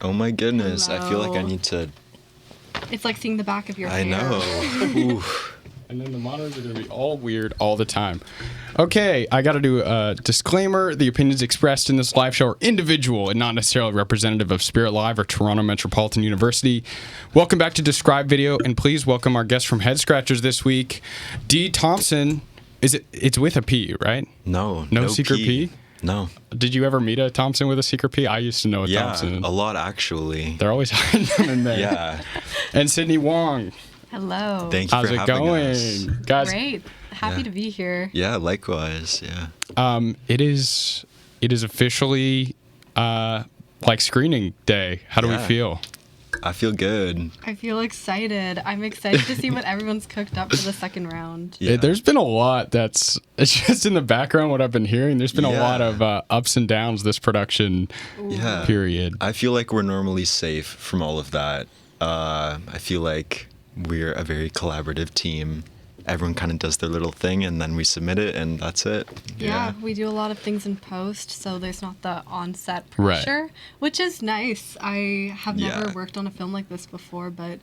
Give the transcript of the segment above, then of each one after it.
Oh my goodness. Hello. I feel like I need to... It's like seeing the back of your hair. I know. Ooh. And then the monitors are going to be all weird all the time. Okay, I got to do a disclaimer. The opinions expressed in this live show are individual and not necessarily representative of Spirit Live or Toronto Metropolitan University. Welcome back to Describe Video, and please welcome our guest from Headscratchers this week, Dee Thompson. It's with a P, right? No secret P? No. Did you ever meet a Thompson with a secret P? I used to know a Thompson. Yeah, a lot actually. They're always hiding them in there. Yeah. And Sydney Wong. Hello. Thank you How's for it having going? us. Guys, Great. Happy to be here. Yeah, likewise. Yeah. It is officially like screening day. How do we Yeah. feel? I feel good. I feel excited. I'm excited to see what everyone's cooked up for the second round. Yeah. There's been a lot it's just in the background what I've been hearing. There's been a Yeah. lot of ups and downs this production Yeah. period. I feel like we're normally safe from all of that. I feel like we're a very collaborative team. Everyone kind of does their little thing and then we submit it and that's it. Yeah, we do a lot of things in post, so there's not the on-set Right. pressure, which is nice. I have never Yeah. worked on a film like this before, but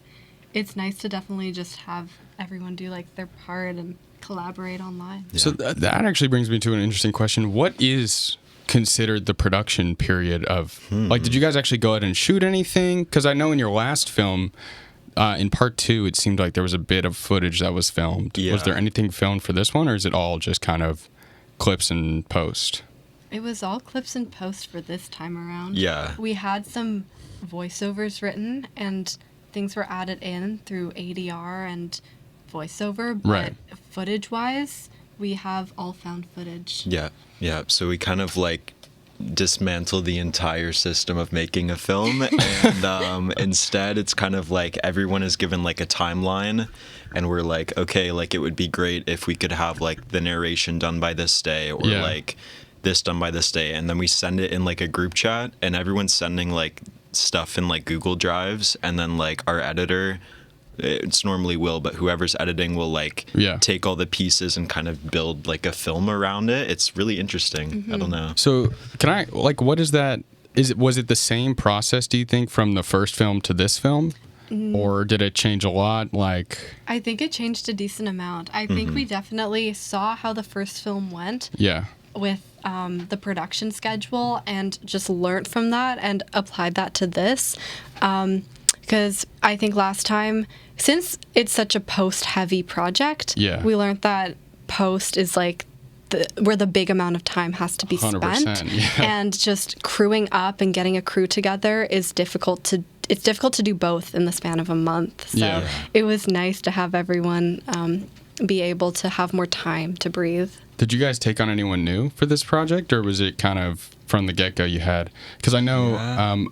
it's nice to definitely just have everyone do like their part and collaborate online. So that actually brings me to an interesting question. What is considered the production period of, like, did you guys actually go out and shoot anything? Because I know in your last film, in part 2, it seemed like there was a bit of footage that was filmed. Yeah. Was there anything filmed for this one, or is it all just kind of clips and post? It was all clips and post for this time around. Yeah. We had some voiceovers written and things were added in through ADR and voiceover, but Right. footage-wise, we have all found footage. Yeah. Yeah. So we kind of like dismantle the entire system of making a film and instead it's kind of like everyone is given like a timeline and we're like, okay, like it would be great if we could have like the narration done by this day or Yeah. like this done by this day, and then we send it in like a group chat and everyone's sending like stuff in like Google Drives, and then like our editor, it's normally Will, but whoever's editing will like take all the pieces and kind of build like a film around it. It's really interesting. I don't know. So can I, like, what is that? Was it the same process, do you think, from the first film to this film? Or did it change a lot? Like, I think it changed a decent amount. I think we definitely saw how the first film went yeah. with the production schedule and just learned from that and applied that to this. Because I think last time, since it's such a post-heavy project, Yeah. we learned that post is like where the big amount of time has to be 100%, spent. yeah. And just crewing up and getting a crew together is difficult to do both in the span of a month. So Yeah. it was nice to have everyone be able to have more time to breathe. Did you guys take on anyone new for this project, or was it kind of from the get-go you had? Because I know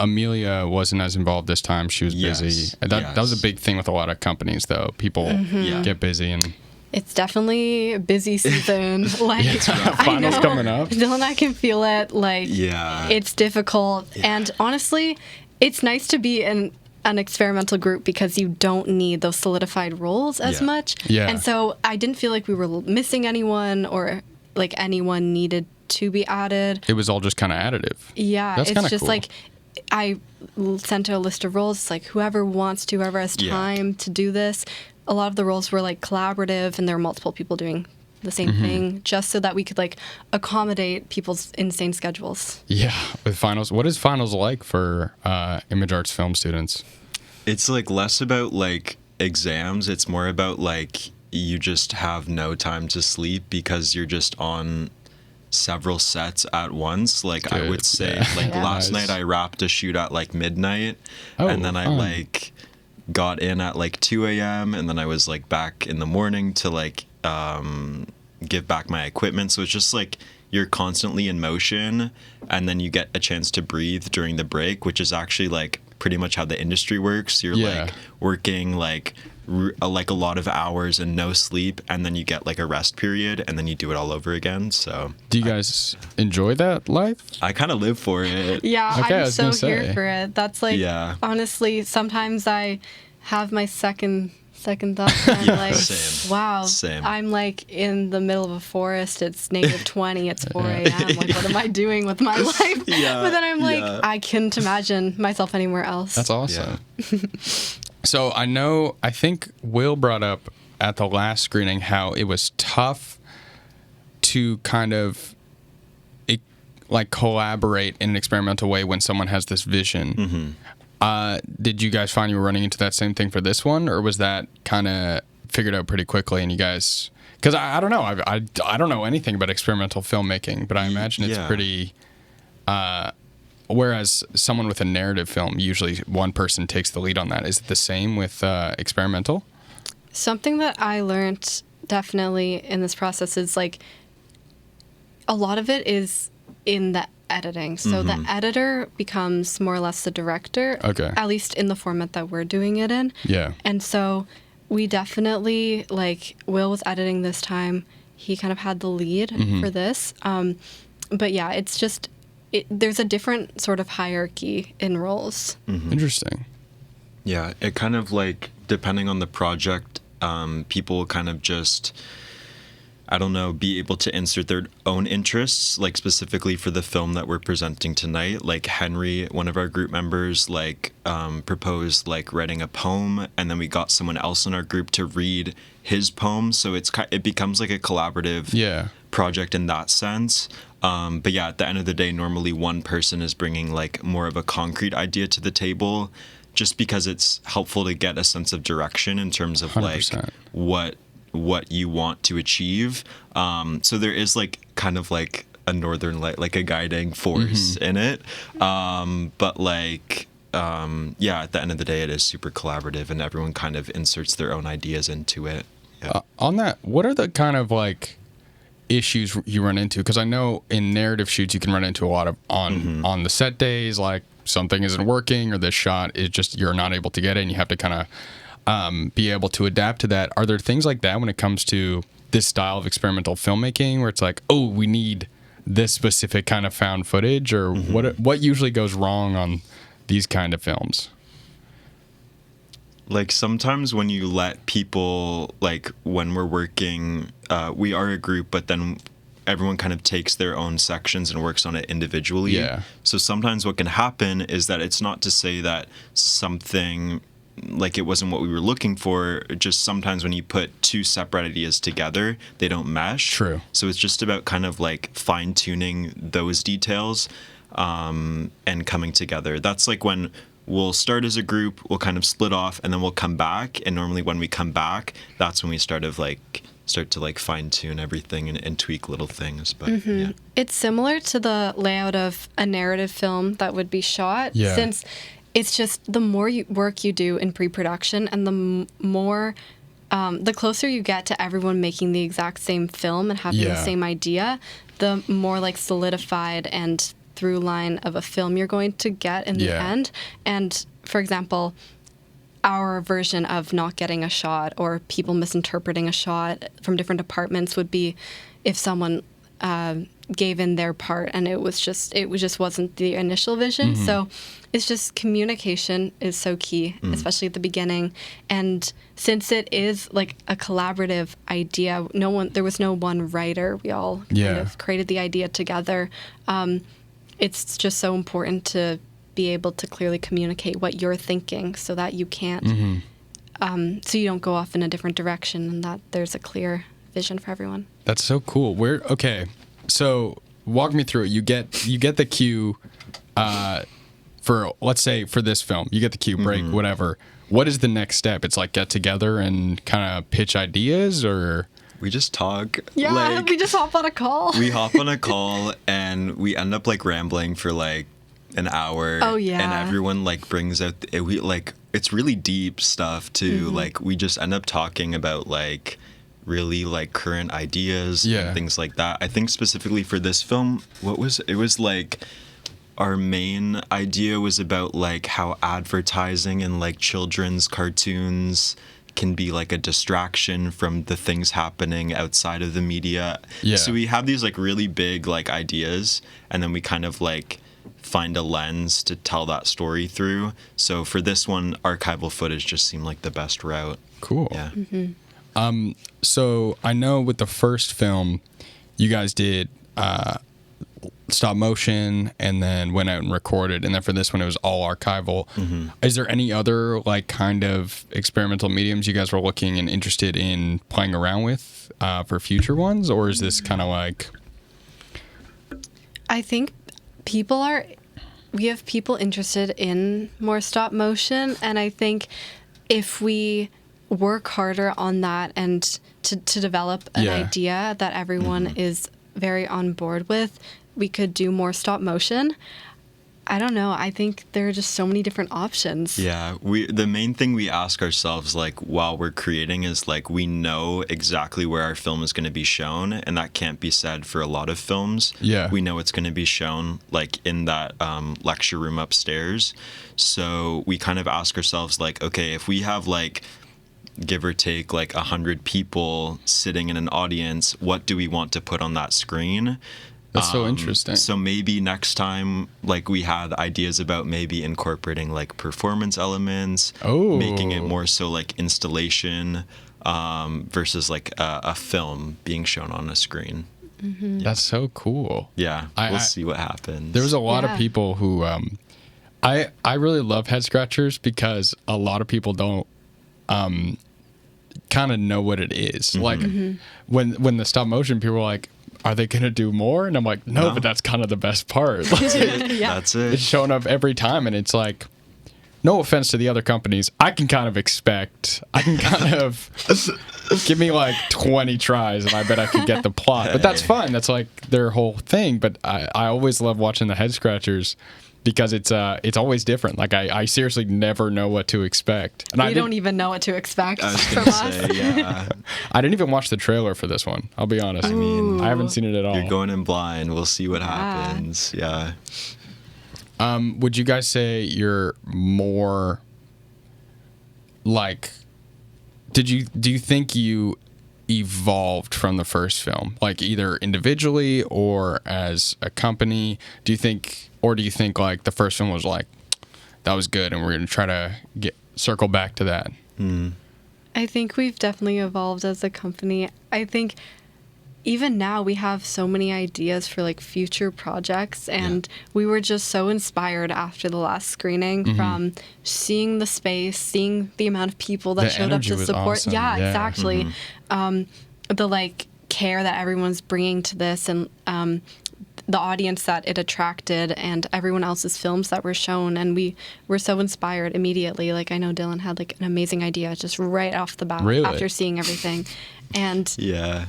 Amelia wasn't as involved this time. She was busy. That was a big thing with a lot of companies, though. People get busy and... It's definitely a busy season. Like, Finals coming up. Dylan, I can feel it. Like, it's difficult. Yeah. And honestly, it's nice to be in an experimental group because you don't need those solidified roles as much. Yeah. And so I didn't feel like we were missing anyone or like anyone needed to be added. It was all just kind of additive. Yeah. That's it's just cool. like I sent her a list of roles. It's like whoever wants to, whoever has time to do this. A lot of the roles were like collaborative and there were multiple people doing the same thing just so that we could like accommodate people's insane schedules. Yeah, with finals. What is finals like for image arts film students? It's like less about like exams. It's more about like you just have no time to sleep because you're just on several sets at once. Like Good. I would say like last night I wrapped a shoot at like midnight and then I like got in at like 2 a.m. and then I was like back in the morning to like give back my equipment. So it's just like you're constantly in motion and then you get a chance to breathe during the break, which is actually like pretty much how the industry works. You're like working like a lot of hours and no sleep, and then you get like a rest period and then you do it all over again. So do you guys enjoy that life? I kind of live for it. Yeah, Okay, I I'm was so gonna here say. for it. That's like, honestly, sometimes I have my second second thought. I'm like, same. wow, Same. I'm like in the middle of a forest. It's -20. It's 4 a.m. Like, what am I doing with my life? But then I'm like, I couldn't imagine myself anywhere else. That's awesome. So I think Will brought up at the last screening how it was tough to kind of like collaborate in an experimental way when someone has this vision. Did you guys find you were running into that same thing for this one, or was that kind of figured out pretty quickly and you guys, because I don't know, I don't know anything about experimental filmmaking, but I imagine it's pretty whereas someone with a narrative film, usually one person takes the lead on that. Is it the same with experimental? Something that I learned definitely in this process is like a lot of it is in the editing. So the editor becomes more or less the director, at least in the format that we're doing it in. Yeah. And so we definitely, like, Will was editing this time. He kind of had the lead for this. But yeah, it's just, there's a different sort of hierarchy in roles. Interesting. Yeah, it kind of like, depending on the project, people kind of just, I don't know, be able to insert their own interests, like specifically for the film that we're presenting tonight. Like Henry, one of our group members, like proposed like writing a poem, and then we got someone else in our group to read his poem. So it becomes like a collaborative project in that sense. But yeah, at the end of the day, normally one person is bringing like more of a concrete idea to the table, just because it's helpful to get a sense of direction in terms of 100%. like what you want to achieve. So there is like kind of like a northern light, like a guiding force in it. But like, yeah, at the end of the day, it is super collaborative and everyone kind of inserts their own ideas into it. Yeah. On that, what are the kind of like issues you run into? Because I know in narrative shoots, you can run into a lot of on the set days, like something isn't working or this shot is just, you're not able to get it and you have to kind of be able to adapt to that. Are there things like that when it comes to this style of experimental filmmaking where it's like, oh, we need this specific kind of found footage, or what usually goes wrong on these kind of films? Like sometimes when you let people, like when we're working, we are a group, but then everyone kind of takes their own sections and works on it individually. Yeah. So sometimes what can happen is that it's not to say that something like it wasn't what we were looking for. Just sometimes when you put two separate ideas together, they don't mesh. True. So it's just about kind of like fine tuning those details and coming together. That's like when we'll start as a group, we'll kind of split off, and then we'll come back. And normally when we come back, that's when we start to like fine tune everything and tweak little things. But yeah. It's similar to the layout of a narrative film that would be shot. Yeah. Since it's just the more work you do in pre-production and the more, the closer you get to everyone making the exact same film and having the same idea, the more like solidified and through line of a film you're going to get in the end. And for example, our version of not getting a shot or people misinterpreting a shot from different departments would be if someone gave in their part and it just wasn't the initial vision. So it's just communication is so key, especially at the beginning. And since it is like a collaborative idea, there was no one writer. We all kind of created the idea together. It's just so important to be able to clearly communicate what you're thinking so that you can't, so you don't go off in a different direction and that there's a clear vision for everyone. That's so cool. Okay. So walk me through it. You get the cue for, let's say for this film, you get the cue, break, whatever. What is the next step? It's like get together and kind of pitch ideas, or? We just talk. Yeah, like, we just hop on a call. We hop on a call and we end up like rambling for like an hour. Oh yeah. And everyone like brings out we like it's really deep stuff too. Like we just end up talking about like really like current ideas and things like that. I think specifically for this film, it was like our main idea was about like how advertising and like children's cartoons can be like a distraction from the things happening outside of the media. So we have these like really big like ideas, and then we kind of like find a lens to tell that story through. So for this one, archival footage just seemed like the best route. Cool. Yeah. So I know with the first film, you guys did stop motion and then went out and recorded, and then for this one it was all archival. Is there any other like kind of experimental mediums you guys were looking and interested in playing around with for future ones, or is this kind of like... I think we have people interested in more stop motion, and I think if we work harder on that and to develop an idea that everyone is very on board with, we could do more stop motion. I don't know. I think there are just so many different options. Yeah, the main thing we ask ourselves, like, while we're creating is, like, we know exactly where our film is going to be shown, and that can't be said for a lot of films. Yeah. We know it's going to be shown, like, in that lecture room upstairs. So we kind of ask ourselves, like, okay, if we have, like, give or take, like, 100 people sitting in an audience, what do we want to put on that screen? That's so interesting. So maybe next time, like, we had ideas about maybe incorporating like performance elements, making it more so like installation versus like a film being shown on a screen. Yeah. That's so cool. Yeah, we'll see what happens. There was a lot of people who I really love Headscratchers because a lot of people don't kind of know what it is. Like when the stop motion people were like, are they going to do more? And I'm like, no, but that's kind of the best part. Like, That's it. It's showing up every time, and it's like, no offense to the other companies, I can kind of give me like 20 tries and I bet I could get the plot. But that's fine. That's like their whole thing. But I always love watching the Headscratchers because it's always different. Like I seriously never know what to expect. And we don't even know what to expect from us. Yeah. I didn't even watch the trailer for this one. I'll be honest. I mean, I haven't seen it at all. You're going in blind. We'll see what happens. Yeah. Would you guys say you're more like, do you think you evolved from the first film, like either individually or as a company? Do you think like the first film was like, that was good and we're going to try to circle back to that? I think we've definitely evolved as a company. I think even now we have so many ideas for like future projects, and we were just so inspired after the last screening from seeing the space, seeing the amount of people that showed up to support. Awesome. Yeah, exactly. The like care that everyone's bringing to this, and the audience that it attracted, and everyone else's films that were shown, and we were so inspired immediately. Like I know Dylan had like an amazing idea just right off the bat after seeing everything. And yeah.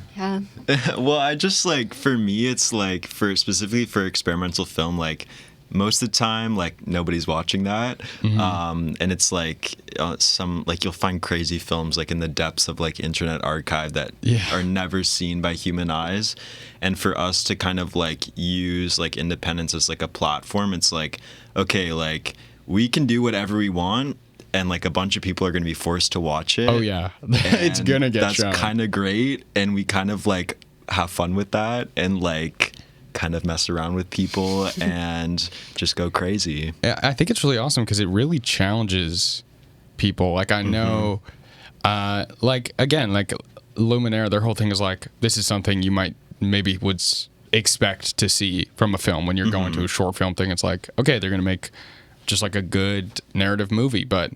Well, I just like, for me, it's like specifically for experimental film, like most of the time, like nobody's watching that. And it's like some, like you'll find crazy films like in the depths of like Internet Archive that are never seen by human eyes. And for us to kind of like use like independence as like a platform, it's like, okay, like we can do whatever we want, and like a bunch of people are going to be forced to watch it. Oh yeah. It's going to get shown. That's kind of great. And we kind of like have fun with that and like kind of mess around with people and just go crazy. I think it's really awesome because it really challenges people. Like I know, like again, like Luminaire, their whole thing is like, this is something you maybe would expect to see from a film. When you're going to a short film thing, it's like, okay, they're going to make just like a good narrative movie. But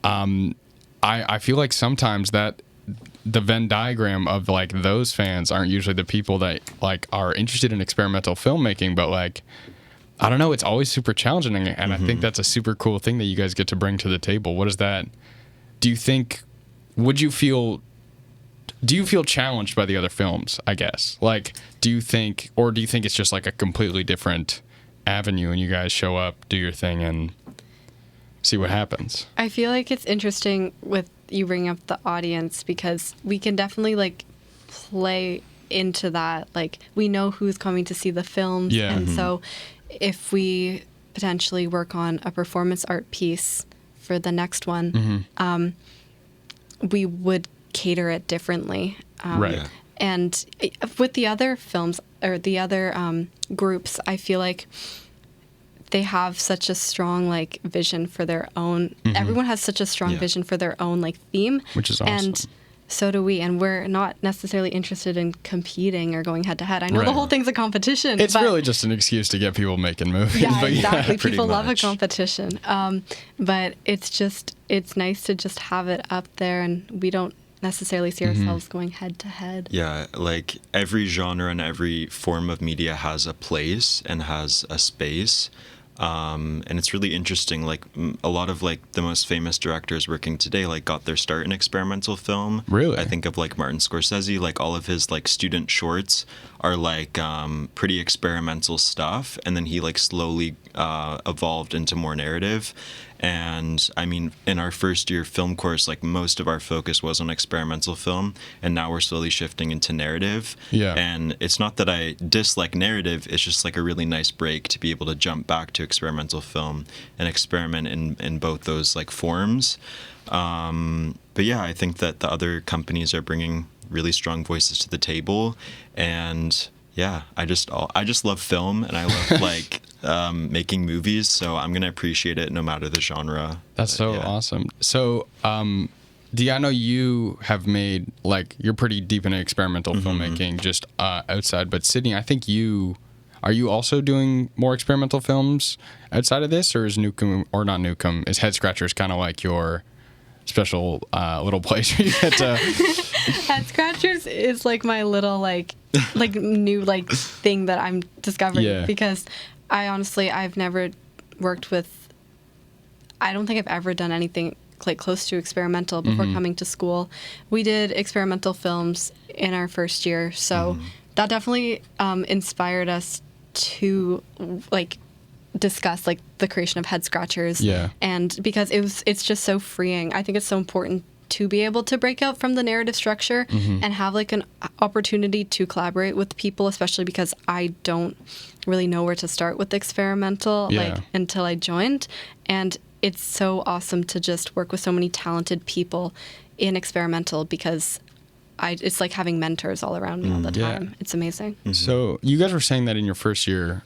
I feel like sometimes that the Venn diagram of like those fans aren't usually the people that like are interested in experimental filmmaking, but like, I don't know, it's always super challenging. And I think that's a super cool thing that you guys get to bring to the table. What is that? Do you feel challenged by the other films, I guess? Like, do you think it's just like a completely different avenue and you guys show up, do your thing, and see what happens? I feel like it's interesting with you bring up the audience because we can definitely like play into that. Like we know who's coming to see the films, and so if we potentially work on a performance art piece for the next one, we would cater it differently. Right. And with the other films or the other groups, I feel like they have such a strong like vision for their own. Everyone has such a strong vision for their own like theme, which is awesome. And so do we, and we're not necessarily interested in competing or going head to head. I know the whole thing's a competition. It's really just an excuse to get people making movies. Yeah, but exactly. People love a much. competition. But it's nice to just have it up there, and we don't necessarily see ourselves going head to head. Yeah, like every genre and every form of media has a place and has a space. And it's really interesting, like a lot of like the most famous directors working today like got their start in experimental film. Really? I think of like Martin Scorsese, like all of his like student shorts are like pretty experimental stuff, and then he like slowly evolved into more narrative. And I mean, in our first year film course, like most of our focus was on experimental film, and now we're slowly shifting into narrative. Yeah. And it's not that I dislike narrative, it's just like a really nice break to be able to jump back to experimental film and experiment in both those like forms. But yeah, I think that the other companies are bringing really strong voices to the table, and yeah, I just love film, and I love like making movies, so I'm gonna appreciate it no matter the genre. That's so awesome. So, Dee, I know you have made like you're pretty deep into experimental filmmaking, just outside. But Sydney, I think are you also doing more experimental films outside of this, or is Newcomb or not Newcomb? Is Headscratchers kind of like your special little place where you get to? Headscratchers is like my little like new like thing that I'm discovering, because I've never worked with, I don't think I've ever done anything like close to experimental before coming to school. We did experimental films in our first year, so that definitely inspired us to like discuss like the creation of Headscratchers. And because it's just so freeing. I think it's so important to be able to break out from the narrative structure and have like an opportunity to collaborate with people, especially because I don't really know where to start with experimental like until I joined. And it's so awesome to just work with so many talented people in experimental, because it's like having mentors all around me all the time. It's amazing. So you guys were saying that in your first year,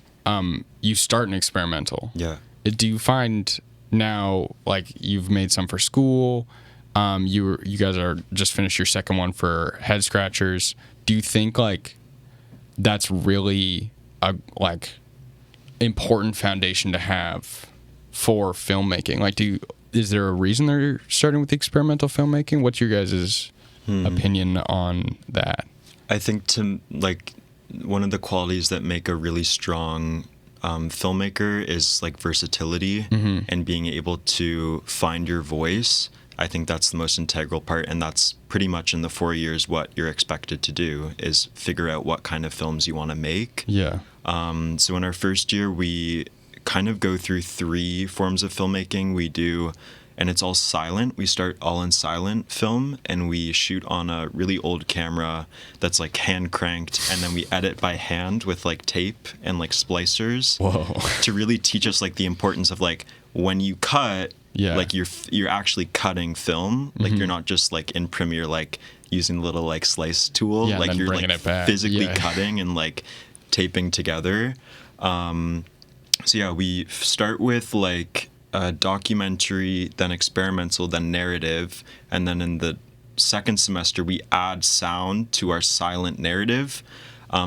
you start in experimental. Yeah. Do you find now, like you've made some for school, you guys are just finished your second one for Headscratchers. Do you think like that's really a like important foundation to have for filmmaking? Like, is there a reason they're starting with experimental filmmaking? What's your guys' opinion on that? I think to like one of the qualities that make a really strong filmmaker is like versatility and being able to find your voice. I think that's the most integral part, and that's pretty much in the 4 years what you're expected to do is figure out what kind of films you want to make. Yeah. So in our first year, we kind of go through 3 forms of filmmaking. We do, and it's all silent. We start all in silent film, and we shoot on a really old camera that's like hand cranked, and then we edit by hand with like tape and like splicers. Whoa. To really teach us like the importance of like when you cut, like you're actually cutting film. Like you're not just like in Premiere like using the little like slice tool. Like you're like physically cutting and like taping together. So yeah, we start with like documentary, then experimental, then narrative, and then in the second semester we add sound to our silent narrative.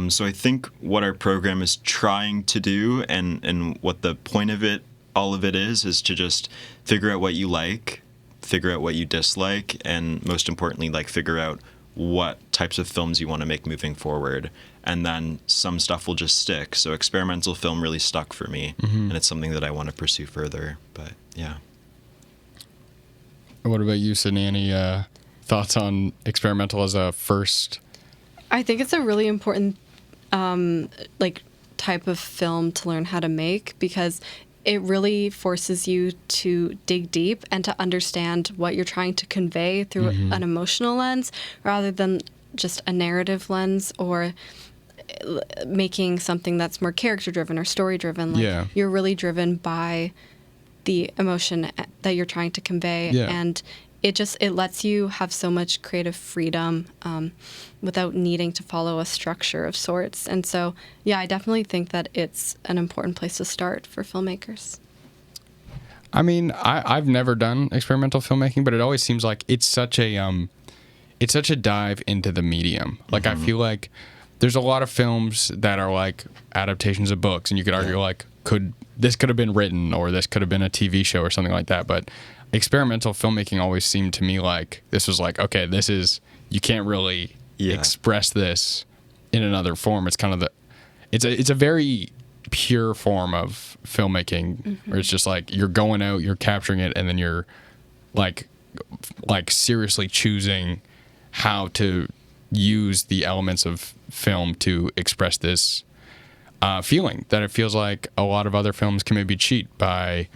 So I think what our program is trying to do, and what the point of it, all of it is to just figure out what you like, figure out what you dislike, and most importantly, like figure out what types of films you want to make moving forward. And then some stuff will just stick. So experimental film really stuck for me, and it's something that I want to pursue further. But yeah. What about you, Sydney? Any thoughts on experimental as a first? I think it's a really important like type of film to learn how to make, because it really forces you to dig deep and to understand what you're trying to convey through an emotional lens rather than just a narrative lens, or making something that's more character driven or story driven. Like you're really driven by the emotion that you're trying to convey, and it lets you have so much creative freedom without needing to follow a structure of sorts. And so, yeah, I definitely think that it's an important place to start for filmmakers. I mean, I've never done experimental filmmaking, but it always seems like it's such a dive into the medium. Like, I feel like there's a lot of films that are like adaptations of books, and you could argue like, this could have been written, or this could have been a TV show or something like that. But experimental filmmaking always seemed to me like this was like, okay, you can't really express this in another form. It's kind of it's a very pure form of filmmaking, where it's just like you're going out, you're capturing it, and then you're like seriously choosing how to use the elements of film to express this feeling that it feels like a lot of other films can maybe cheat by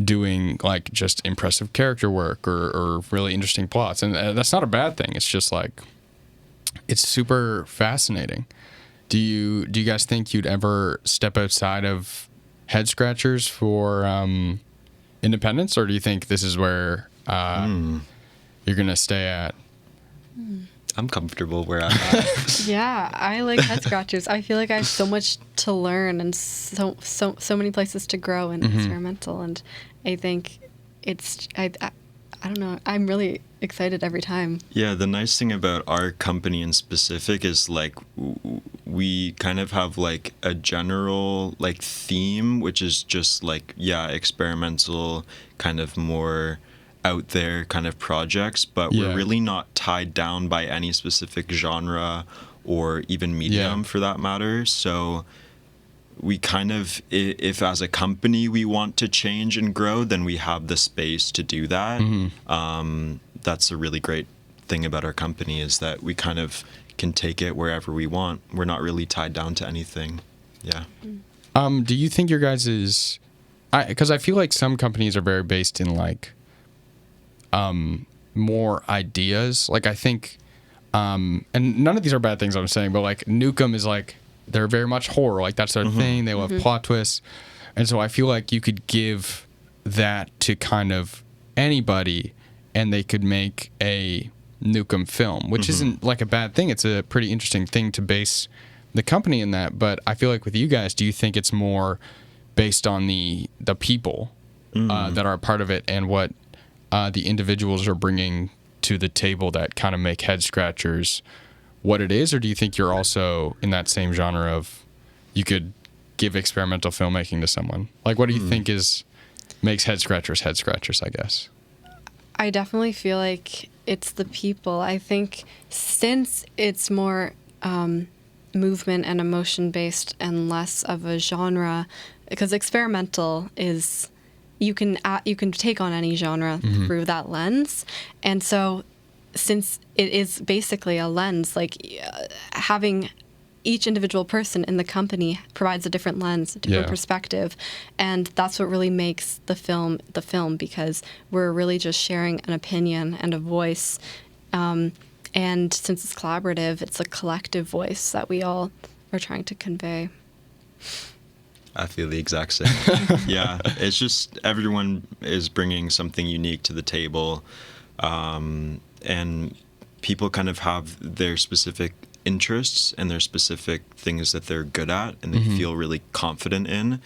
doing like just impressive character work or really interesting plots. And that's not a bad thing. It's just like, it's super fascinating. Do you guys think you'd ever step outside of Headscratchers for independence, or do you think this is where you're going to stay at? I'm comfortable where I'm at. Yeah, I like Headscratchers. I feel like I have so much to learn and so many places to grow in experimental, and I think I don't know. I'm really excited every time. Yeah, the nice thing about our company in specific is like we kind of have like a general like theme, which is just like experimental, kind of more out there kind of projects, but we're really not tied down by any specific genre or even medium for that matter. So we kind of, if as a company we want to change and grow, then we have the space to do that. That's a really great thing about our company, is that we kind of can take it wherever we want. We're not really tied down to anything. Yeah. Do you think your guys is, because I feel like some companies are very based in like more ideas. Like I think, and none of these are bad things I'm saying, but like Nukem is like, they're very much horror. Like that's their thing. They love plot twists. And so I feel like you could give that to kind of anybody and they could make a Nukem film, which isn't like a bad thing. It's a pretty interesting thing to base the company in that. But I feel like with you guys, do you think it's more based on the people that are a part of it and what the individuals are bringing to the table that kind of make Headscratchers what it is? Or do you think you're also in that same genre of you could give experimental filmmaking to someone? Like, what do you think makes Headscratchers, I guess? I definitely feel like it's the people. I think since it's more movement and emotion based and less of a genre, because experimental is you can take on any genre through that lens, and so since it is basically a lens, like having each individual person in the company provides a different lens, a different perspective, and that's what really makes the film, because we're really just sharing an opinion and a voice, and since it's collaborative, it's a collective voice that we all are trying to convey. I feel the exact same. Yeah, it's just everyone is bringing something unique to the table, and people kind of have their specific interests and their specific things that they're good at and they feel really confident in.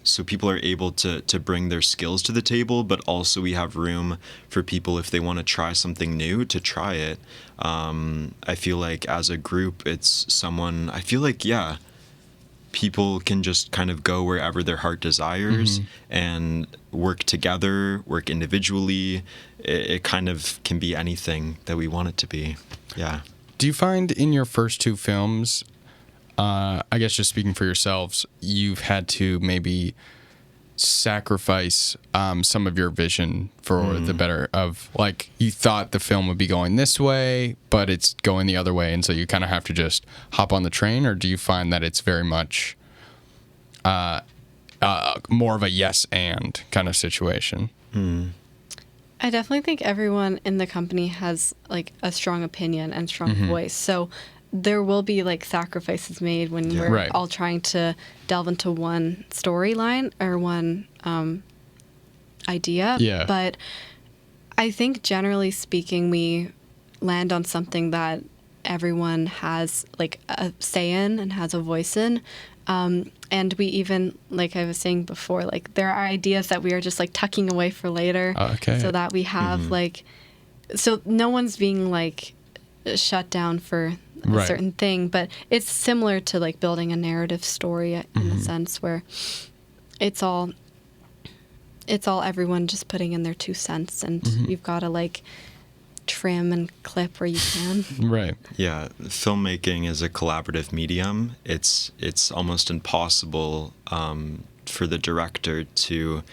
So people are able to bring their skills to the table, but also we have room for people, if they want to try something new, to try it. I feel like as a group, it's someone, I feel like, people can just kind of go wherever their heart desires and work together, work individually. It kind of can be anything that we want it to be. Yeah. Do you find in your first two films, I guess just speaking for yourselves, you've had to maybe sacrifice some of your vision for the better of, like, you thought the film would be going this way, but it's going the other way, and so you kind of have to just hop on the train? Or do you find that it's very much more of a yes and kind of situation? I definitely think everyone in the company has like a strong opinion and strong voice. So there will be like sacrifices made when we're all trying to delve into one storyline or one idea. Yeah. But I think generally speaking, we land on something that everyone has like a say in and has a voice in. And we even, like I was saying before, like there are ideas that we are just like tucking away for later, so that we have like, so no one's being like shut down for a certain thing, but it's similar to like building a narrative story in a sense where it's all everyone just putting in their 2 cents, and you've got to like trim and clip where you can. Right. Yeah, filmmaking is a collaborative medium. It's almost impossible for the director to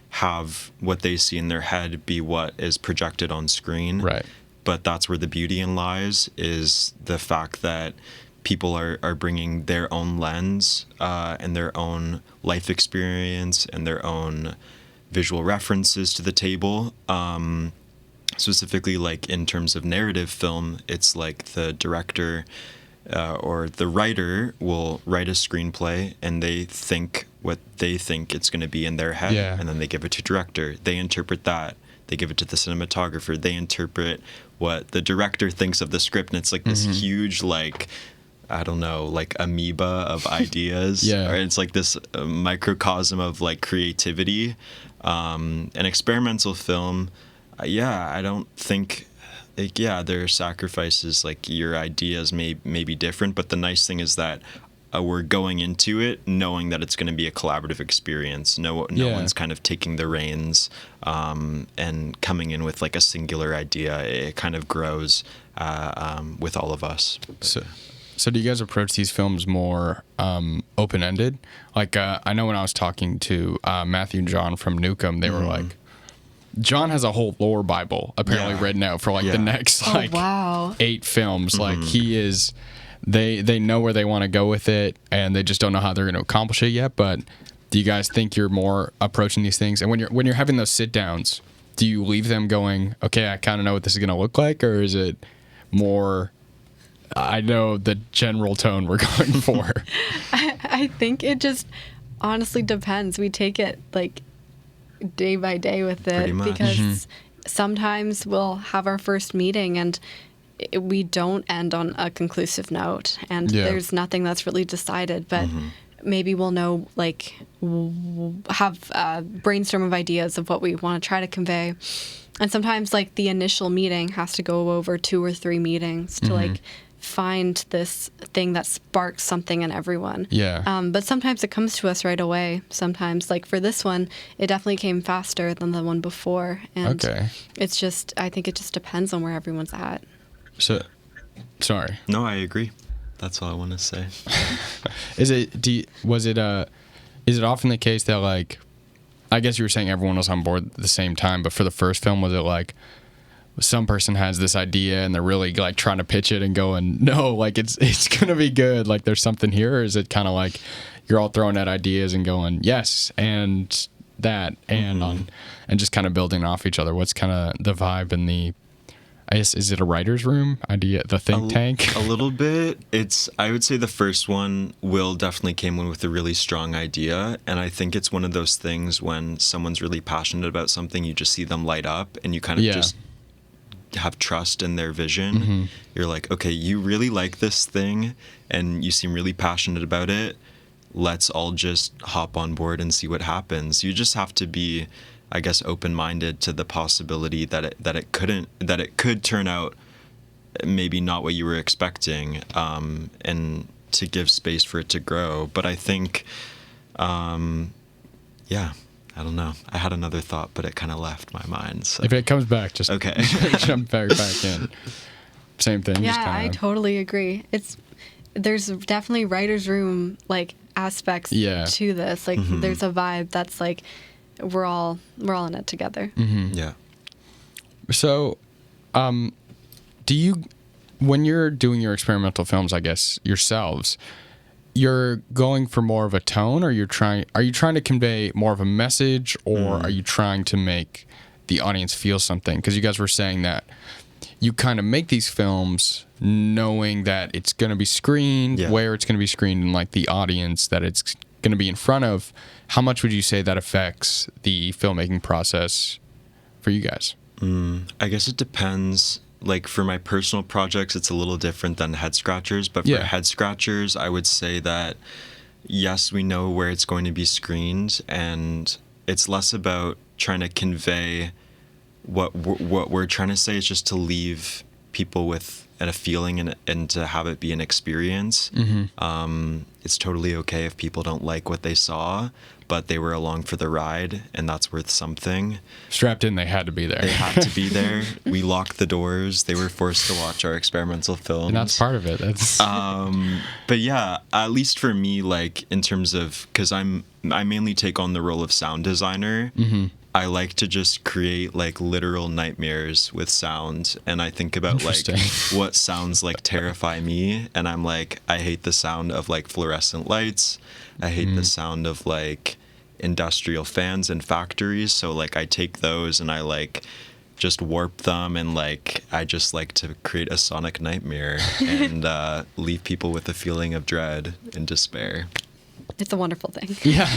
have what they see in their head be what is projected on screen. Right. But that's where the beauty in lies, is the fact that people are bringing their own lens and their own life experience and their own visual references to the table. Specifically, like in terms of narrative film, it's like the director or the writer will write a screenplay and they think what they think it's going to be in their head, and then they give it to director. They interpret that. They give it to the cinematographer. They interpret what the director thinks of the script, and it's like this huge, like, I don't know, like amoeba of ideas. Or it's like this microcosm of like creativity. An experimental film, I don't think, like, there are sacrifices, like your ideas may be different, but the nice thing is that we're going into it knowing that it's going to be a collaborative experience. No one's kind of taking the reins and coming in with like a singular idea. It kind of grows with all of us. So do you guys approach these films more open-ended? Like, I know when I was talking to Matthew and John from Newcomb, they were like, John has a whole lore Bible apparently written out for like the next like 8 films. Like he is, they know where they want to go with it, and they just don't know how they're going to accomplish it yet. But do you guys think you're more approaching these things? And when you're having those sit downs, do you leave them going, okay, I kind of know what this is going to look like, or is it more, I know the general tone we're going for? I think it just honestly depends. We take it like day by day with it, because sometimes we'll have our first meeting and we don't end on a conclusive note, and there's nothing that's really decided, but maybe we'll know, like, have a brainstorm of ideas of what we want to try to convey. And sometimes like the initial meeting has to go over 2 or 3 meetings to like find this thing that sparks something in everyone. But sometimes it comes to us right away. Sometimes, like for this one, it definitely came faster than the one before. And it's just, I think it just depends on where everyone's at. So, sorry. No, I agree. That's all I want to say. Is it often the case that, like, I guess you were saying everyone was on board at the same time, but for the first film, was it like some person has this idea and they're really like trying to pitch it and going, no, like it's going to be good, like there's something here? Or is it kind of like you're all throwing out ideas and going, yes, and that, and on, and just kind of building off each other? What's kind of the vibe and the, I guess, is it a writer's room idea, the think tank? A little bit. I would say the first one, Will definitely came in with a really strong idea. And I think it's one of those things when someone's really passionate about something, you just see them light up and you kind of just have trust in their vision. You're like, okay, you really like this thing and you seem really passionate about it. Let's all just hop on board and see what happens. You just have to be, I guess, open-minded to the possibility that it could turn out maybe not what you were expecting, and to give space for it to grow. But I think, I don't know. I had another thought, but it kind of left my mind. So. If it comes back, just jump back in. Same thing. Yeah, I totally agree. There's definitely writer's room like aspects to this. Like there's a vibe that's like we're all in it together. Yeah. So, do you, when you're doing your experimental films, I guess yourselves, you're going for more of a tone, or are you trying to convey more of a message, or are you trying to make the audience feel something? Because you guys were saying that you kind of make these films knowing that it's going to be screened, where it's going to be screened, and like the audience that it's going to be in front of. How much would you say that affects the filmmaking process for you guys? I guess it depends. Like for my personal projects, it's a little different than Headscratchers. But for Headscratchers, I would say that yes, we know where it's going to be screened, and it's less about trying to convey what we're trying to say. Is just to leave people with a feeling and to have it be an experience. It's totally okay if people don't like what they saw, but they were along for the ride, and that's worth something. Strapped in, they had to be there. They had to be there. We locked the doors. They were forced to watch our experimental films. And that's part of it. That's but yeah, at least for me, like in terms of, because I mainly take on the role of sound designer. I like to just create like literal nightmares with sound, and I think about like what sounds like terrify me, and I'm like, I hate the sound of like fluorescent lights. I hate the sound of like industrial fans and factories. So like I take those and I like just warp them, and like I just like to create a sonic nightmare and leave people with a feeling of dread and despair. It's a wonderful thing. Yeah.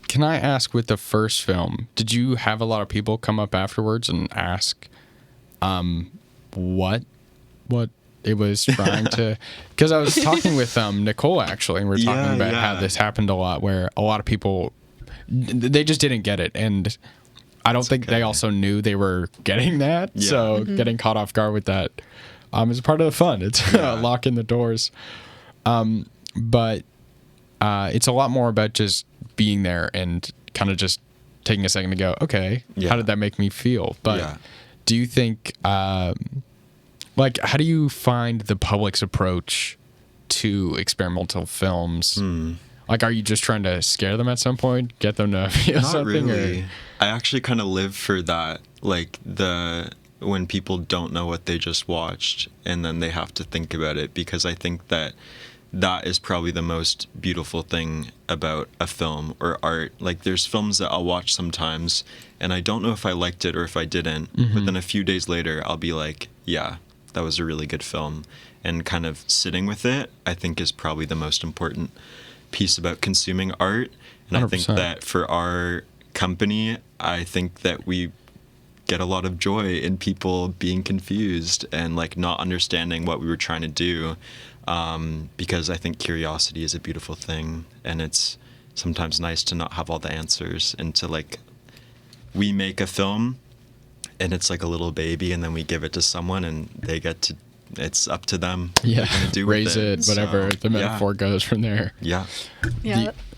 Can I ask, with the first film, did you have a lot of people come up afterwards and ask what it was trying to... Because I was talking with Nicole, actually, and we were talking about how this happened a lot, where a lot of people, they just didn't get it. And I don't think they also knew they were getting that. Yeah. So getting caught off guard with that is part of the fun. It's locking the doors. But it's a lot more about just being there and kind of just taking a second to go, okay, how did that make me feel? But do you think, like, how do you find the public's approach to experimental films? Like, are you just trying to scare them at some point, get them to feel Not something? Really. Or? I actually kind of live for that, like when people don't know what they just watched and then they have to think about it, because I think that is probably the most beautiful thing about a film or art. Like there's films that I'll watch sometimes and I don't know if I liked it or if I didn't, but then a few days later I'll be like, yeah, that was a really good film. And kind of sitting with it, I think, is probably the most important piece about consuming art. And 100%. I think that for our company, I think that we get a lot of joy in people being confused and like not understanding what we were trying to do. Because I think curiosity is a beautiful thing, and it's sometimes nice to not have all the answers, and to like, we make a film and it's like a little baby, and then we give it to someone and they get to, it's up to them what they're gonna do raise with it, whatever the metaphor goes from there.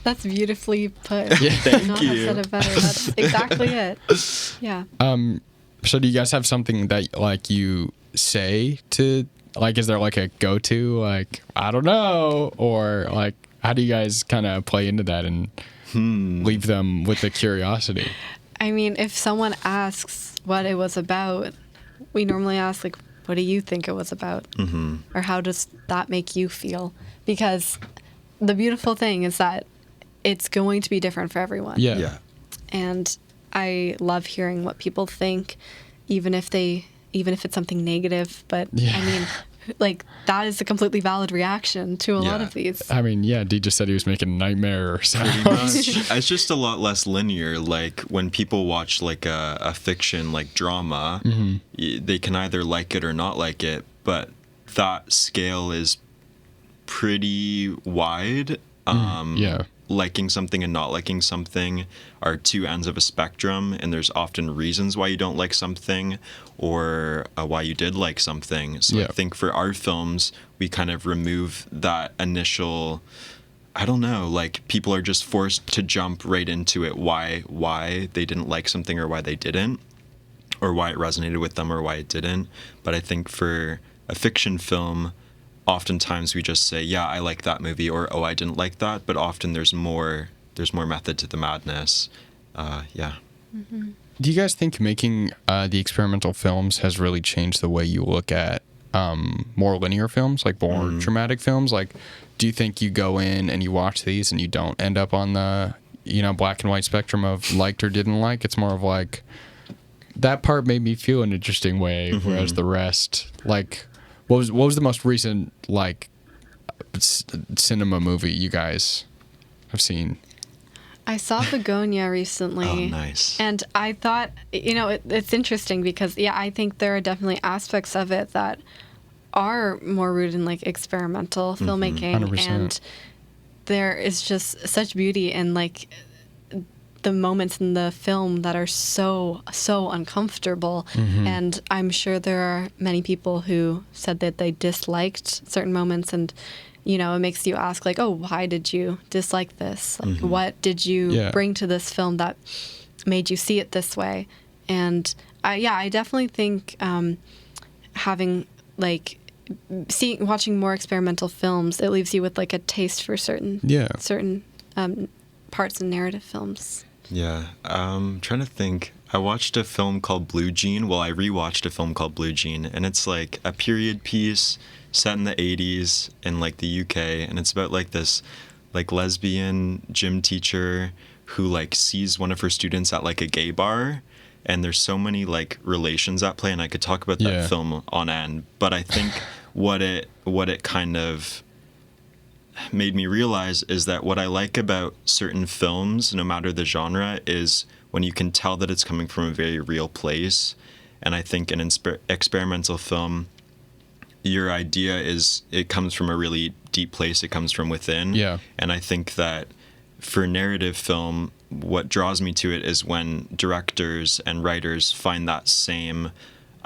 That's beautifully put. Thank you. Have said it better. That's exactly it. So do you guys have something that like you say to, like, is there like a go-to, like, I don't know, or like, how do you guys kind of play into that and leave them with the curiosity? I mean, if someone asks what it was about, we normally ask, like, what do you think it was about? Or how does that make you feel? Because the beautiful thing is that it's going to be different for everyone. Yeah. And I love hearing what people think, even if it's something negative. But I mean, like, that is a completely valid reaction to a lot of these. I mean, Dee just said he was making nightmare or something. It's just a lot less linear. Like when people watch like a fiction like drama, they can either like it or not like it, but that scale is pretty wide. Liking something and not liking something are two ends of a spectrum, and there's often reasons why you don't like something or why you did like something. So I think for our films, we kind of remove that initial, I don't know, like people are just forced to jump right into it, why they didn't like something or why they didn't, or why it resonated with them or why it didn't. But I think for a fiction film, oftentimes we just say, yeah, I like that movie, or oh, I didn't like that. But often there's more method to the madness. Do you guys think making the experimental films has really changed the way you look at more linear films, like more dramatic films? Like, do you think you go in and you watch these and you don't end up on the black and white spectrum of liked or didn't like? It's more of like, that part made me feel an interesting way, whereas the rest, like, what was the most recent like cinema movie you guys have seen? I saw Begonia recently. Oh, nice. And I thought, it's interesting because, I think there are definitely aspects of it that are more rooted in, like, experimental filmmaking. 100%. And there is just such beauty in, like, the moments in the film that are so uncomfortable. And I'm sure there are many people who said that they disliked certain moments, and it makes you ask, like, oh, why did you dislike this? Like, what did you bring to this film that made you see it this way? And I definitely think having, like, watching more experimental films, it leaves you with, like, a taste for certain parts in narrative films. Yeah, I'm trying to think. I watched a film called Blue Jean. Well, I rewatched a film called Blue Jean, and it's like a period piece set in the 80s in like the UK, and it's about like this like lesbian gym teacher who like sees one of her students at like a gay bar, and there's so many like relations at play, and I could talk about that film on end, but I think what it kind of made me realize is that what I like about certain films, no matter the genre, is when you can tell that it's coming from a very real place. And I think in experimental film, your idea it comes from a really deep place. It comes from within. Yeah. And I think that for narrative film, what draws me to it is when directors and writers find that same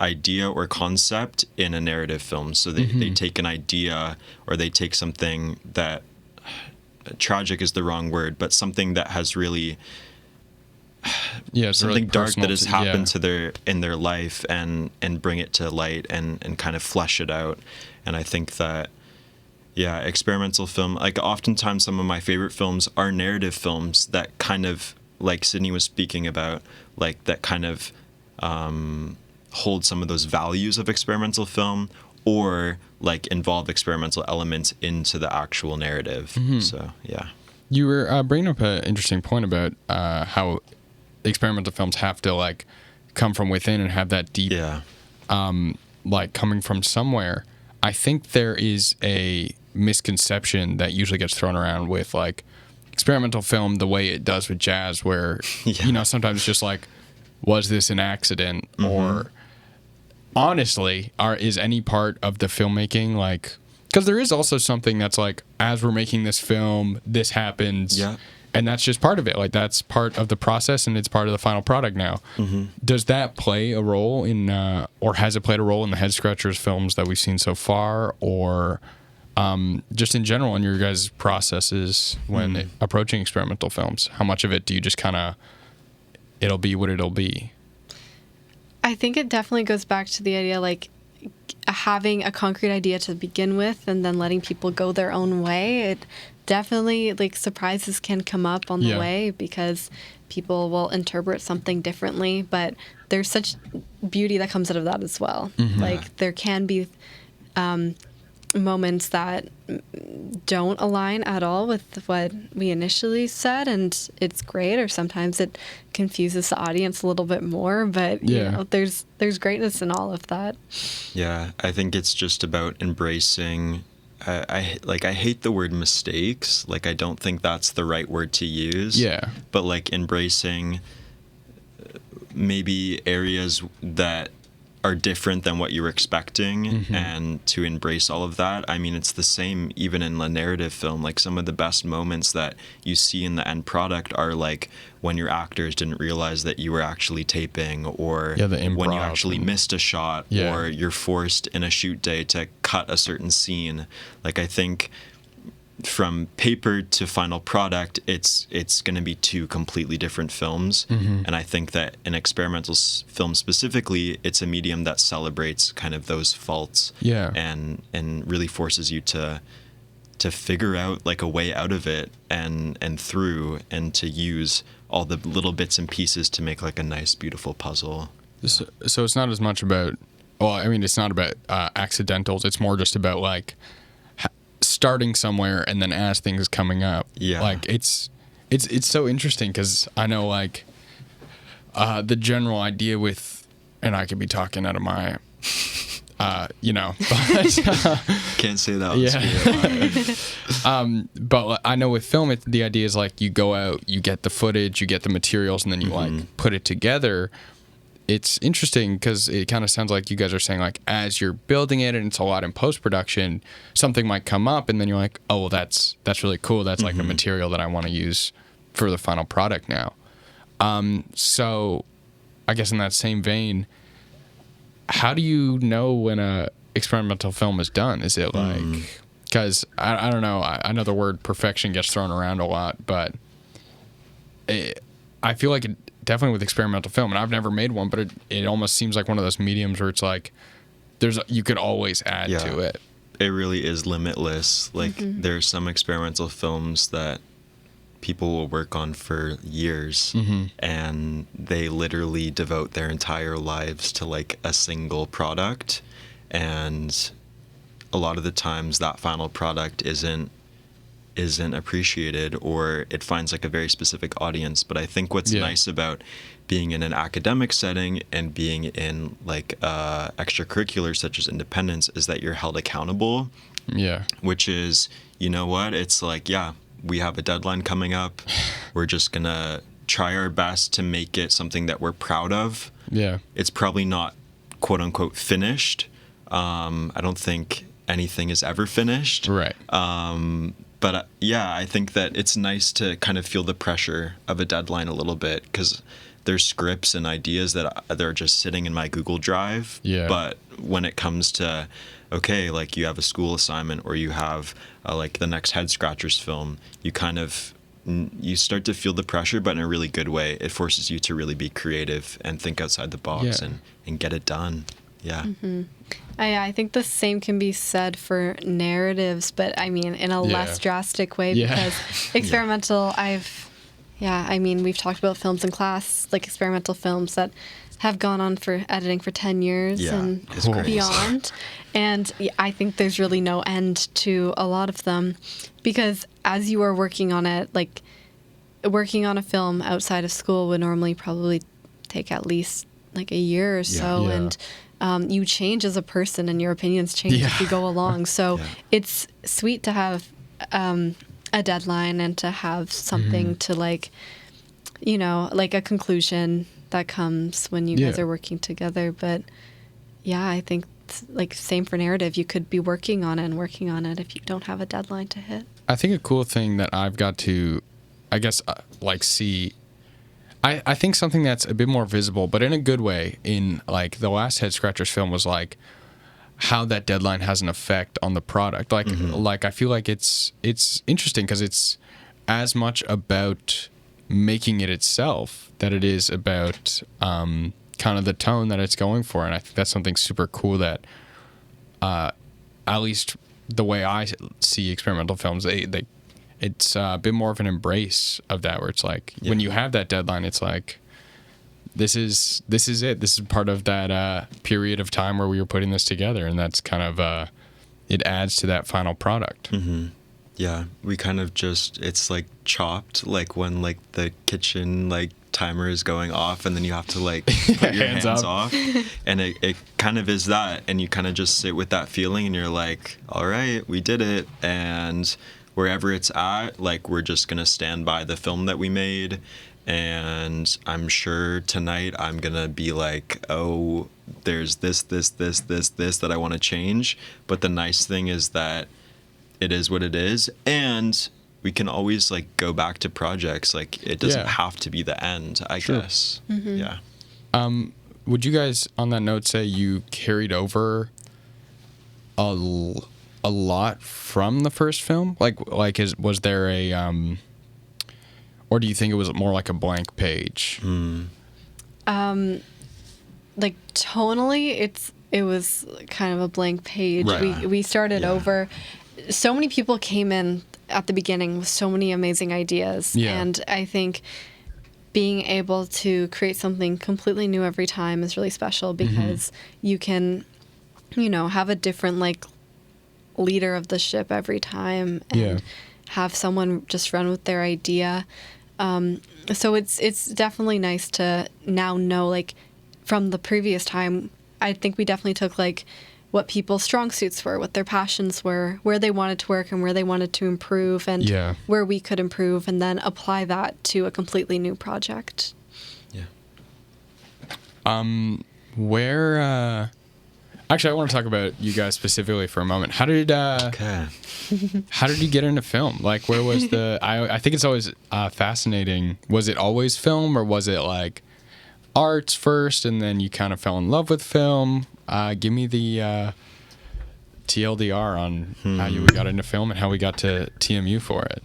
idea or concept in a narrative film. So they take an idea, or they take something that, tragic is the wrong word, but something that has really something really dark that has happened to in their life, and bring it to light and kind of flesh it out. And I think that experimental film, like, oftentimes some of my favorite films are narrative films that kind of, like Sydney was speaking about, like, that kind of hold some of those values of experimental film, or like involve experimental elements into the actual narrative. So you were bringing up an interesting point about how experimental films have to like come from within and have that deep like coming from somewhere. I think there is a misconception that usually gets thrown around with like experimental film the way it does with jazz, where sometimes it's just like, was this an accident? Or honestly, is any part of the filmmaking, like, because there is also something that's like, as we're making this film, this happens, and that's just part of it. Like, that's part of the process, and it's part of the final product now. Does that play a role in, or has it played a role in the Headscratchers films that we've seen so far, or just in general in your guys' processes when approaching experimental films? How much of it do you just kind of, it'll be what it'll be? I think it definitely goes back to the idea, like, having a concrete idea to begin with and then letting people go their own way. It definitely, like, surprises can come up on the way because people will interpret something differently, but there's such beauty that comes out of that as well. Like, there can be moments that don't align at all with what we initially said, and it's great, or sometimes it confuses the audience a little bit more, but there's greatness in all of that. I think it's just about embracing, I hate the word mistakes. Like, I don't think that's the right word to use, but like embracing maybe areas that are different than what you were expecting, and to embrace all of that. I mean, it's the same even in the narrative film. Like, some of the best moments that you see in the end product are like when your actors didn't realize that you were actually taping, or when you actually missed a shot, or you're forced in a shoot day to cut a certain scene. Like, I think from paper to final product, it's going to be two completely different films. And I think that in experimental film specifically, it's a medium that celebrates kind of those faults, and really forces you to figure out like a way out of it, and through, and to use all the little bits and pieces to make like a nice, beautiful puzzle. So it's not as much about, well, I mean, it's not about accidentals. It's more just about like starting somewhere, and then as things coming up, like it's so interesting, because I know like the general idea with, and I could be talking out of my you know, but, can't say that on SpiritLive. But I know with film, the idea is like you go out, you get the footage, you get the materials, and then you like put it together. It's interesting because it kind of sounds like you guys are saying like as you're building it and it's a lot in post-production, something might come up and then you're like, oh, well, that's really cool. That's like a material that I want to use for the final product now. So I guess in that same vein, how do you know when a experimental film is done? Is it like, because I don't know, I know the word perfection gets thrown around a lot, but I feel like it, definitely with experimental film, and I've never made one, but it almost seems like one of those mediums where it's like you could always add to it. It really is limitless. Like there's some experimental films that people will work on for years and they literally devote their entire lives to like a single product, and a lot of the times that final product isn't appreciated, or it finds like a very specific audience. But I think what's nice about being in an academic setting and being in like extracurriculars such as independence is that you're held accountable. Yeah. Which is, you know what? It's like, we have a deadline coming up. We're just gonna try our best to make it something that we're proud of. Yeah. It's probably not quote unquote finished. I don't think anything is ever finished. Right. But I think that it's nice to kind of feel the pressure of a deadline a little bit, because there's scripts and ideas that they're just sitting in my Google Drive. Yeah. But when it comes to, okay, like you have a school assignment or you have like the next Headscratchers film, you start to feel the pressure, but in a really good way. It forces you to really be creative and think outside the box and get it done. Yeah. I think the same can be said for narratives, but I mean in a less drastic way, because experimental, we've talked about films in class, like experimental films that have gone on for editing for 10 years and beyond. And I think there's really no end to a lot of them, because as you are working on it, like working on a film outside of school would normally probably take at least like a year or so. And you change as a person and your opinions change as you go along. So it's sweet to have a deadline and to have something to like, you know, like a conclusion that comes when you guys are working together. But I think like same for narrative. You could be working on it if you don't have a deadline to hit. I think a cool thing that I've got to, I guess, like see, I think something that's a bit more visible, but in a good way, in like the last Headscratchers film was like how that deadline has an effect on the product. Like, like I feel like it's interesting because it's as much about making it itself that it is about kind of the tone that it's going for. And I think that's something super cool that at least the way I see experimental films, it's a bit more of an embrace of that, where it's like when you have that deadline, it's like this is it. This is part of that period of time where we were putting this together, and that's kind of it adds to that final product. Yeah, we kind of it's like chopped, like when like the kitchen like timer is going off and then you have to like put your hands off, and it kind of is that, and you kind of just sit with that feeling and you're like, all right, we did it. And wherever it's at, like we're just gonna stand by the film that we made. And I'm sure tonight I'm gonna be like, oh, there's this that I want to change. But the nice thing is that it is what it is, and we can always like go back to projects. Like it doesn't have to be the end, I guess. Yeah. Would you guys, on that note, say you carried over a lot from the first film? Was there a or do you think it was more like a blank page? Like tonally, it was kind of a blank page. Right. We started over. So many people came in at the beginning with so many amazing ideas, and I think being able to create something completely new every time is really special, because you can, you know, have a different like leader of the ship every time, and have someone just run with their idea. So it's definitely nice to now know, like from the previous time, I think we definitely took like what people's strong suits were, what their passions were, where they wanted to work and where they wanted to improve, and where we could improve, and then apply that to a completely new project. Where actually I want to talk about you guys specifically for a moment. How did you get into film? Like, where was the I think it's always fascinating. Was it always film, or was it like arts first and then you kind of fell in love with film? Give me the TLDR on how you got into film and how we got to TMU for it.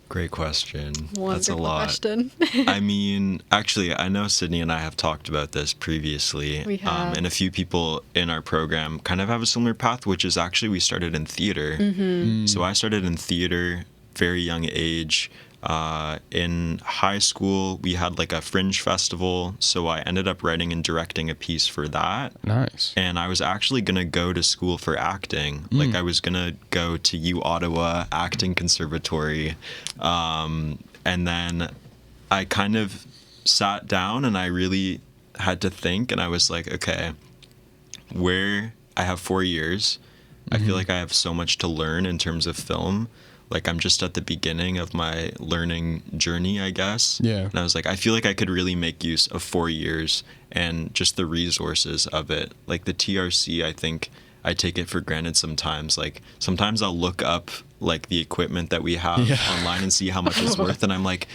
Great question. Wonderful That's a lot. Question. I mean, actually, I know Sydney and I have talked about this previously. We have. And a few people in our program kind of have a similar path, which is actually we started in theater. So I started in theater, very young age. In high school, we had like a fringe festival, so I ended up writing and directing a piece for that. Nice. And I was actually going to go to school for acting. Like, I was going to go to U Ottawa Acting Conservatory. And then I kind of sat down and I really had to think, and I was like, okay, I have 4 years. I feel like I have so much to learn in terms of film. Like, I'm just at the beginning of my learning journey, I guess. Yeah. And I was like, I feel like I could really make use of 4 years and just the resources of it. Like, the TRC, I think I take it for granted sometimes. Like, sometimes I'll look up, like, the equipment that we have online and see how much it's worth. And I'm like,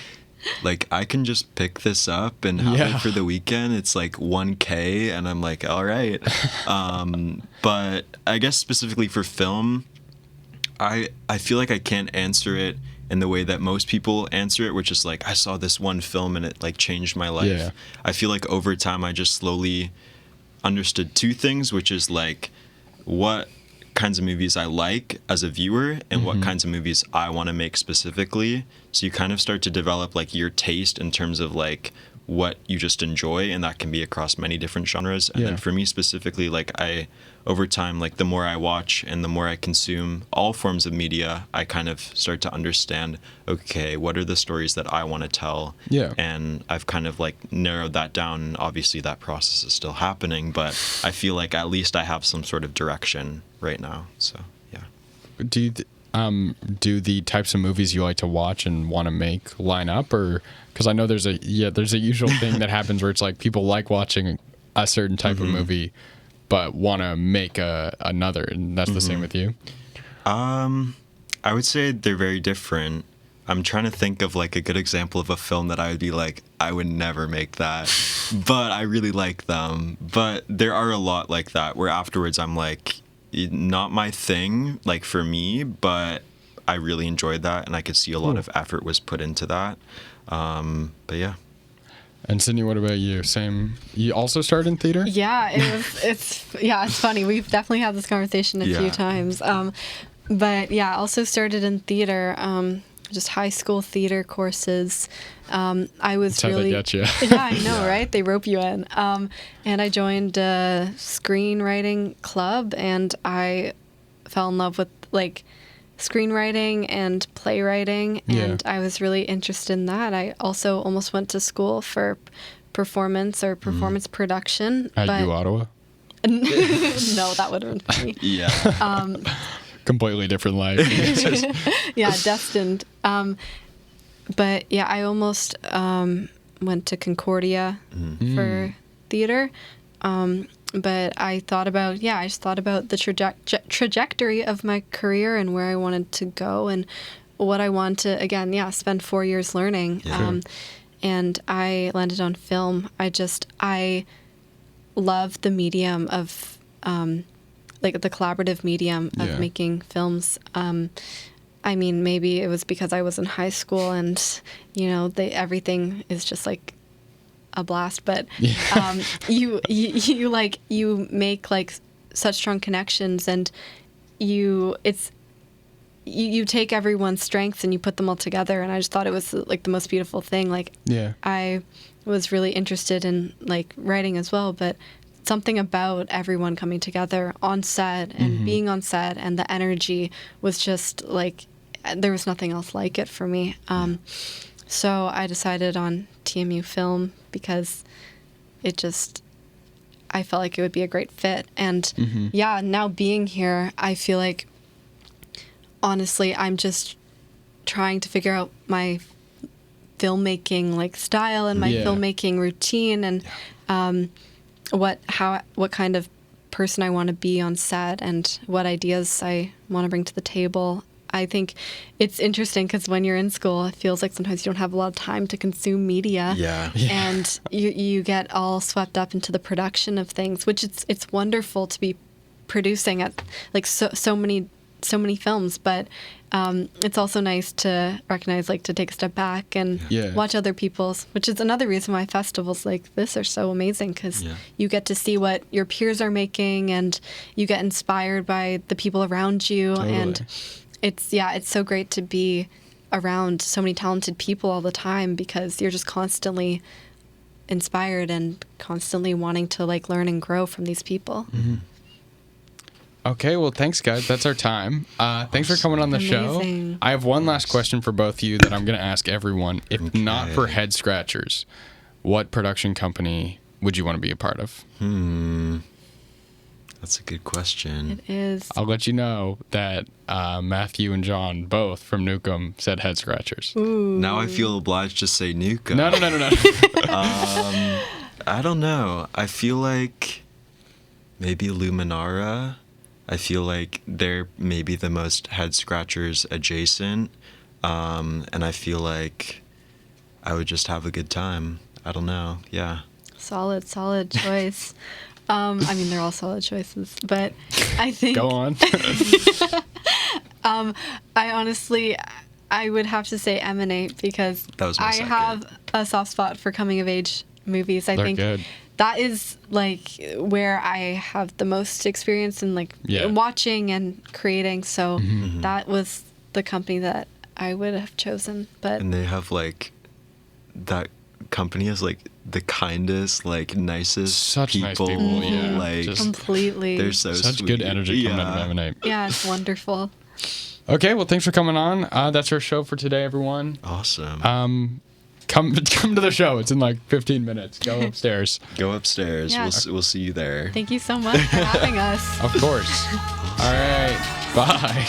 I can just pick this up and have it for the weekend. It's like $1,000. And I'm like, all right. But I guess specifically for film, I feel like I can't answer it in the way that most people answer it, which is like, I saw this one film and it like changed my life. Yeah. I feel like over time I just slowly understood two things, which is like what kinds of movies I like as a viewer and what kinds of movies I want to make specifically. So you kind of start to develop like your taste in terms of like what you just enjoy, and that can be across many different genres. And then for me specifically, like over time, like the more I watch and the more I consume all forms of media, I kind of start to understand, okay, what are the stories that I want to tell? Yeah. And I've kind of like narrowed that down. Obviously that process is still happening, but I feel like at least I have some sort of direction right now. So, yeah. Do the types of movies you like to watch and want to make line up, or because I know there's a usual thing that happens where it's like people like watching a certain type of movie but want to make another, and that's the same with you? I would say they're very different. I'm trying to think of like a good example of a film that I would be like, I would never make that, but I really like them. But there are a lot like that where afterwards I'm like, not my thing, like for me, but I really enjoyed that, and I could see a lot of effort was put into that. But yeah. And Sydney, what about you? Same. You also started in theater? Yeah, it's funny. We've definitely had this conversation a few times. But yeah, also started in theater. Just high school theater courses. I was That's really, how they get you. yeah, I know, right? They rope you in. And I joined a screenwriting club, and I fell in love with like screenwriting and playwriting, and I was really interested in that. I also almost went to school for performance production. At U Ottawa? No, that would have been funny. Yeah. Completely different life. Yeah, destined. But yeah, I almost went to Concordia for theater. But I thought about, I just thought about the trajectory of my career and where I wanted to go and what I want to, again, spend 4 years learning. Yeah. And I landed on film. I love the medium of, like the collaborative medium of making films. I mean, maybe it was because I was in high school and, everything is just like a blast, but you make like such strong connections, and you take everyone's strengths and you put them all together, and I just thought it was like the most beautiful thing. Like I was really interested in like writing as well, but something about everyone coming together on set and being on set, and the energy was just like there was nothing else like it for me. So I decided on TMU Film because I felt like it would be a great fit. And yeah, now being here, I feel like, honestly, I'm just trying to figure out my filmmaking like style and my filmmaking routine, and what kind of person I want to be on set and what ideas I want to bring to the table. I think it's interesting because when you're in school, it feels like sometimes you don't have a lot of time to consume media. And you get all swept up into the production of things, which it's wonderful to be producing at like so many films, but it's also nice to recognize, like, to take a step back and watch other people's, which is another reason why festivals like this are so amazing, because you get to see what your peers are making and you get inspired by the people around you. And it's so great to be around so many talented people all the time, because you're just constantly inspired and constantly wanting to like learn and grow from these people. Okay, well, thanks, guys. That's our time. Thanks for coming on the show. I have one last question for both of you that I'm going to ask everyone. If not for Headscratchers, what production company would you want to be a part of? That's a good question. It is. I'll let you know that Matthew and John, both from Newcomb, said Headscratchers. Now I feel obliged to say Newcomb. No. I don't know. I feel like maybe Luminara. I feel like they're maybe the most Headscratchers adjacent. And I feel like I would just have a good time. I don't know. Yeah. Solid choice. I mean, they're all solid choices, but I think... Go on. I would have to say Emanate, because I have a soft spot for coming-of-age movies. I think good. That is, like, where I have the most experience in, like, watching and creating, so that was the company that I would have chosen. And they have, like, that company has, like, the kindest, like, nicest such people. Nice people, yeah. Like, just completely. They're so such sweet. good energy coming out of Emanate. Yeah, it's wonderful. Okay, well, thanks for coming on. That's our show for today, everyone. Awesome. Come to the show. It's in like 15 minutes. Go upstairs. Go upstairs. Yeah. We'll see you there. Thank you so much for having us. Of course. All right. Bye.